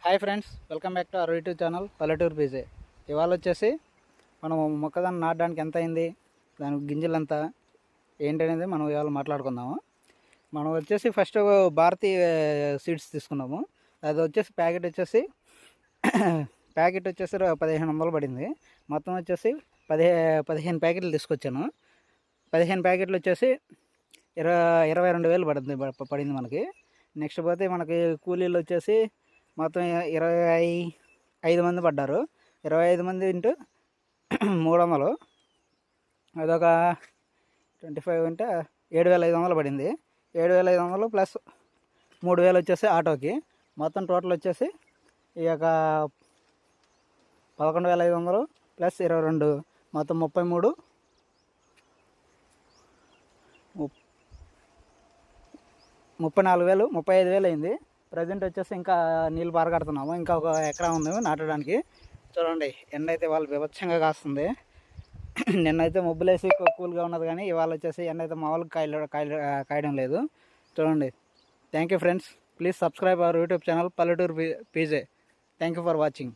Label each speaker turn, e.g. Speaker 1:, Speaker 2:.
Speaker 1: Hi friends, welcome back to our YouTube channel Palleturu PJ. ఇవాళ వచ్చేసి మనం మొక్కజొన్న నాటడానికి ఎంత అయింది, దానికి గింజలు ఎంత ఏంటనేది మనం ఇవాళ మాట్లాడుకుందాము. మనం వచ్చేసి ఫస్ట్ భారతీయ సీడ్స్ తీసుకున్నాము. అది వచ్చేసి ప్యాకెట్ వచ్చేసి 1500 పడింది. మొత్తం వచ్చేసి 15 ప్యాకెట్లు తీసుకొచ్చాను. 15 ప్యాకెట్లు వచ్చేసి 22,000 పడింది మనకి. నెక్స్ట్ పోతే మనకి కూలీలు వచ్చేసి మొత్తం 25 మంది పడ్డారు. 25 మంది ఇంటూ 300, అదొక 25 అంటే 7,500 పడింది. 7,500 ప్లస్ 3,000 వచ్చేసి ఆటోకి. మొత్తం టోటల్ వచ్చేసి ఈ యొక్క 11,500 ప్లస్ 22 మొత్తం 33, 34,000, 35,000 అయింది. ప్రజెంట్ వచ్చేసి ఇంకా నీళ్ళు పారగడుతున్నాము. ఇంకా ఒక ఎకరా ఉంది నాటడానికి. చూడండి, ఎండ అయితే వాళ్ళు విభత్సంగా కాస్తుంది. నిన్నైతే మబ్బులేసి కూల్గా ఉన్నది, కానీ ఇవాళ వచ్చేసి ఎండ అయితే మామూలుగా కాయడం లేదు. చూడండి. Thank you friends. Please subscribe our YouTube channel Palleturu PJ. Thank you for watching.